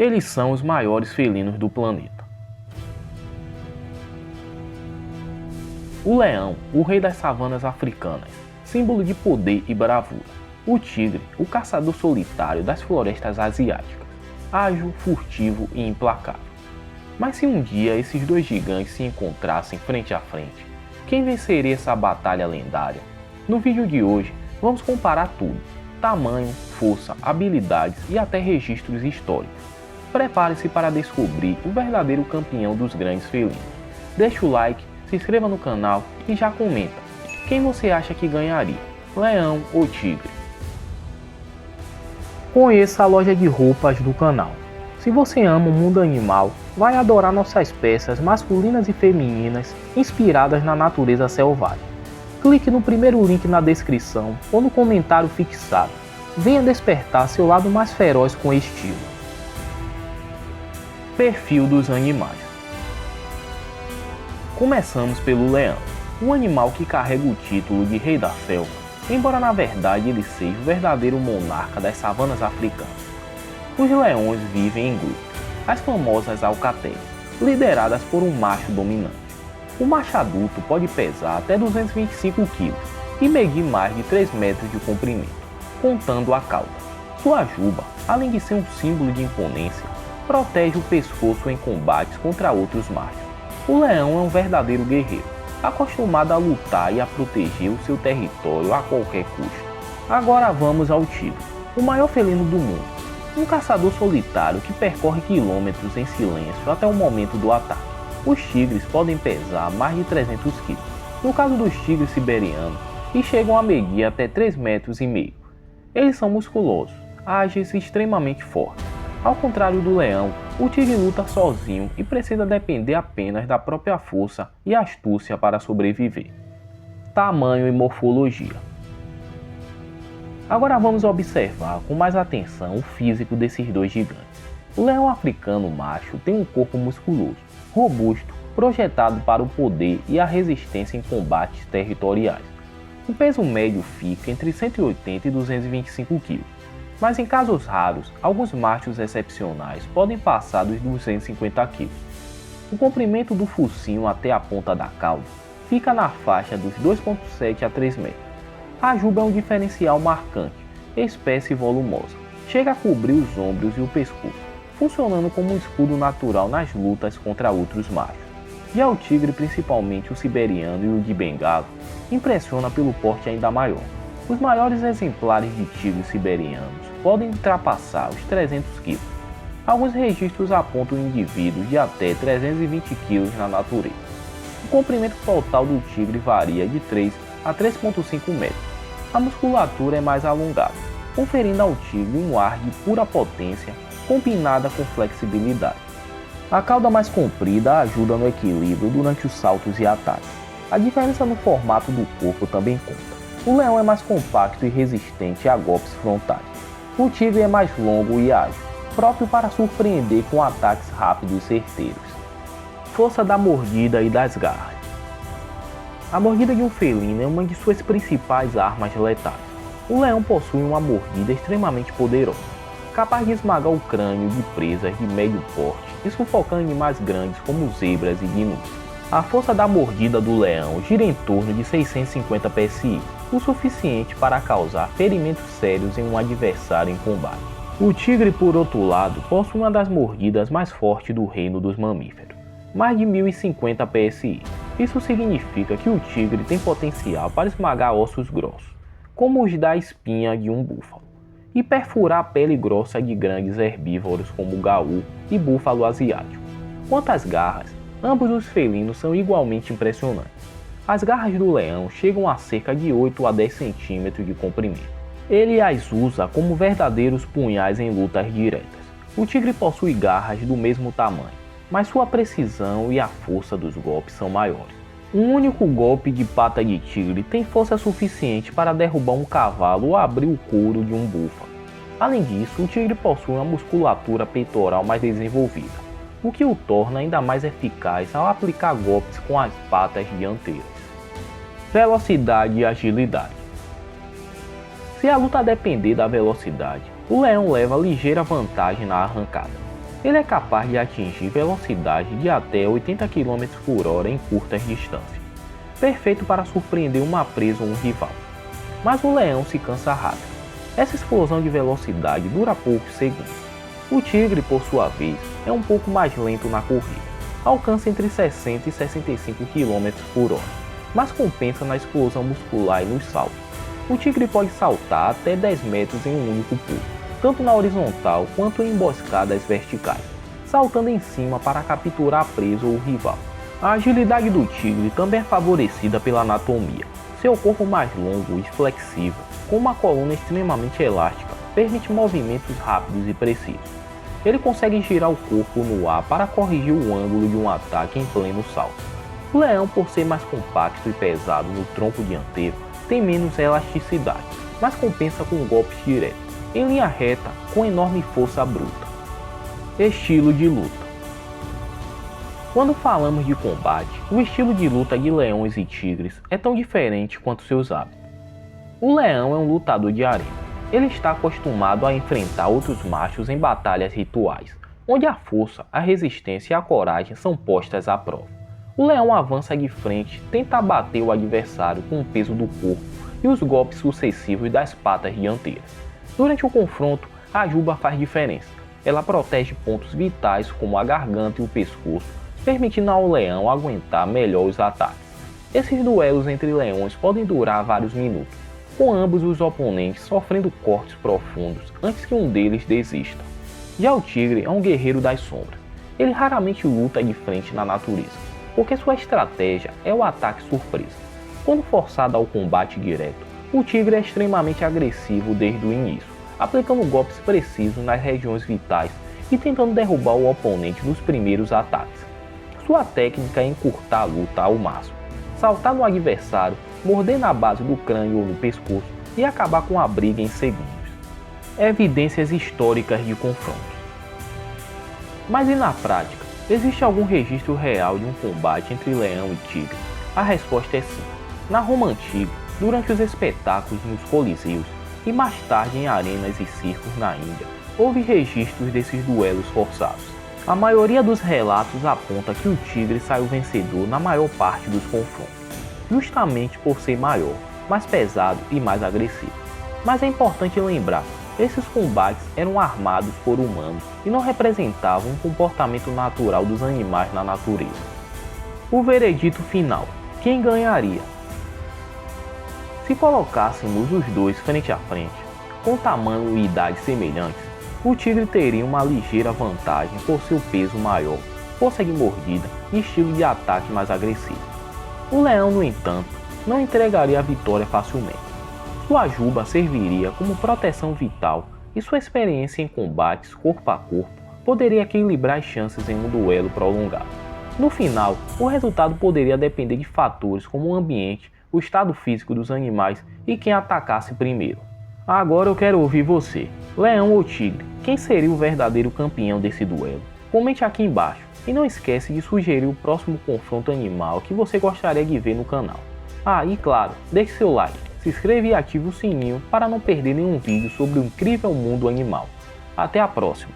Eles são os maiores felinos do planeta. O leão, o rei das savanas africanas, símbolo de poder e bravura. O tigre, o caçador solitário das florestas asiáticas, ágil, furtivo e implacável. Mas se um dia esses dois gigantes se encontrassem frente a frente, quem venceria essa batalha lendária? No vídeo de hoje, vamos comparar tudo: tamanho, força, habilidades e até registros históricos. Prepare-se para descobrir o verdadeiro campeão dos grandes felinos. Deixe o like, se inscreva no canal e já comenta: quem você acha que ganharia, leão ou tigre? Conheça a loja de roupas do canal. Se você ama o mundo animal, vai adorar nossas peças masculinas e femininas inspiradas na natureza selvagem. Clique no primeiro link na descrição ou no comentário fixado. Venha despertar seu lado mais feroz com estilo. Perfil dos animais. Começamos pelo leão, um animal que carrega o título de rei da selva, embora na verdade ele seja o verdadeiro monarca das savanas africanas. Os leões vivem em grupo, as famosas alcateias, lideradas por um macho dominante. O macho adulto pode pesar até 225 kg e medir mais de 3 metros de comprimento, contando a cauda. Sua juba, além de ser um símbolo de imponência, protege o pescoço em combates contra outros machos. O leão é um verdadeiro guerreiro, acostumado a lutar e a proteger o seu território a qualquer custo. Agora vamos ao tigre, o maior felino do mundo, um caçador solitário que percorre quilômetros em silêncio até o momento do ataque. Os tigres podem pesar mais de 300 kg, no caso dos tigres siberianos, e chegam a medir até 3,5 metros. Eles são musculosos, ágeis e extremamente fortes. Ao contrário do leão, o tigre luta sozinho e precisa depender apenas da própria força e astúcia para sobreviver. Tamanho e morfologia. Agora vamos observar com mais atenção o físico desses dois gigantes. O leão africano macho tem um corpo musculoso, robusto, projetado para o poder e a resistência em combates territoriais. O peso médio fica entre 180 e 225 kg. Mas em casos raros, alguns machos excepcionais podem passar dos 250 kg. O comprimento do focinho até a ponta da cauda fica na faixa dos 2,7 a 3 metros. A juba é um diferencial marcante, espessa e volumosa. Chega a cobrir os ombros e o pescoço, funcionando como um escudo natural nas lutas contra outros machos. Já o tigre, principalmente o siberiano e o de Bengala, impressiona pelo porte ainda maior. Os maiores exemplares de tigres siberianos podem ultrapassar os 300 kg. Alguns registros apontam indivíduos de até 320 kg na natureza. O comprimento total do tigre varia de 3 a 3,5 metros. A musculatura é mais alongada, conferindo ao tigre um ar de pura potência combinada com flexibilidade. A cauda mais comprida ajuda no equilíbrio durante os saltos e ataques. A diferença no formato do corpo também conta. O leão é mais compacto e resistente a golpes frontais. O tigre é mais longo e ágil, próprio para surpreender com ataques rápidos e certeiros. Força da mordida e das garras. A mordida de um felino é uma de suas principais armas letais. O leão possui uma mordida extremamente poderosa, capaz de esmagar o crânio de presas de médio porte e sufocando animais grandes como zebras e gnus. A força da mordida do leão gira em torno de 650 psi, o suficiente para causar ferimentos sérios em um adversário em combate. O tigre, por outro lado, possui uma das mordidas mais fortes do reino dos mamíferos, mais de 1050 psi. Isso significa que o tigre tem potencial para esmagar ossos grossos, como os da espinha de um búfalo, e perfurar a pele grossa de grandes herbívoros como o gaú e búfalo asiático. Quanto às garras, ambos os felinos são igualmente impressionantes. As garras do leão chegam a cerca de 8 a 10 centímetros de comprimento. Ele as usa como verdadeiros punhais em lutas diretas. O tigre possui garras do mesmo tamanho, mas sua precisão e a força dos golpes são maiores. Um único golpe de pata de tigre tem força suficiente para derrubar um cavalo ou abrir o couro de um búfalo. Além disso, o tigre possui uma musculatura peitoral mais desenvolvida, o que o torna ainda mais eficaz ao aplicar golpes com as patas dianteiras. Velocidade e agilidade. Se a luta depender da velocidade, o leão leva ligeira vantagem na arrancada. Ele é capaz de atingir velocidade de até 80 km por hora em curtas distâncias, perfeito para surpreender uma presa ou um rival. Mas o leão se cansa rápido. Essa explosão de velocidade dura poucos segundos. O tigre, por sua vez, é um pouco mais lento na corrida, alcança entre 60 e 65 km por hora, mas compensa na explosão muscular e nos saltos. O tigre pode saltar até 10 metros em um único pulo, tanto na horizontal quanto em emboscadas verticais, saltando em cima para capturar a presa ou o rival. A agilidade do tigre também é favorecida pela anatomia. Seu corpo mais longo e flexível, com uma coluna extremamente elástica, permite movimentos rápidos e precisos. Ele consegue girar o corpo no ar para corrigir o ângulo de um ataque em pleno salto. O leão, por ser mais compacto e pesado no tronco dianteiro, tem menos elasticidade, mas compensa com golpes diretos, em linha reta, com enorme força bruta. Estilo de luta. Quando falamos de combate, o estilo de luta de leões e tigres é tão diferente quanto seus hábitos. O leão é um lutador de arena. Ele está acostumado a enfrentar outros machos em batalhas rituais, onde a força, a resistência e a coragem são postas à prova. O leão avança de frente, tenta abater o adversário com o peso do corpo e os golpes sucessivos das patas dianteiras. Durante o confronto, a juba faz diferença. Ela protege pontos vitais como a garganta e o pescoço, permitindo ao leão aguentar melhor os ataques. Esses duelos entre leões podem durar vários minutos, com ambos os oponentes sofrendo cortes profundos antes que um deles desista. Já o tigre é um guerreiro das sombras. Ele raramente luta de frente na natureza, porque sua estratégia é o ataque surpresa. Quando forçado ao combate direto, o tigre é extremamente agressivo desde o início, aplicando golpes precisos nas regiões vitais e tentando derrubar o oponente nos primeiros ataques. Sua técnica é encurtar a luta ao máximo, saltar no adversário, morder na base do crânio ou no pescoço e acabar com a briga em segundos. Evidências históricas de confrontos. Mas e na prática? Existe algum registro real de um combate entre leão e tigre? A resposta é sim. Na Roma Antiga, durante os espetáculos nos coliseus e mais tarde em arenas e circos na Índia, houve registros desses duelos forçados. A maioria dos relatos aponta que o tigre saiu vencedor na maior parte dos confrontos, justamente por ser maior, mais pesado e mais agressivo. Mas é importante lembrar, esses combates eram armados por humanos e não representavam um comportamento natural dos animais na natureza. O veredito final: quem ganharia? Se colocássemos os dois frente a frente, com tamanho e idade semelhantes, o tigre teria uma ligeira vantagem por seu peso maior, força de mordida e estilo de ataque mais agressivo. O leão, no entanto, não entregaria a vitória facilmente. Sua juba serviria como proteção vital e sua experiência em combates corpo a corpo poderia equilibrar as chances em um duelo prolongado. No final, o resultado poderia depender de fatores como o ambiente, o estado físico dos animais e quem atacasse primeiro. Agora eu quero ouvir você. Leão ou tigre? Quem seria o verdadeiro campeão desse duelo? Comente aqui embaixo e não esquece de sugerir o próximo confronto animal que você gostaria de ver no canal. Ah, e claro, deixe seu like, se inscreva e ative o sininho para não perder nenhum vídeo sobre o incrível mundo animal. Até a próxima!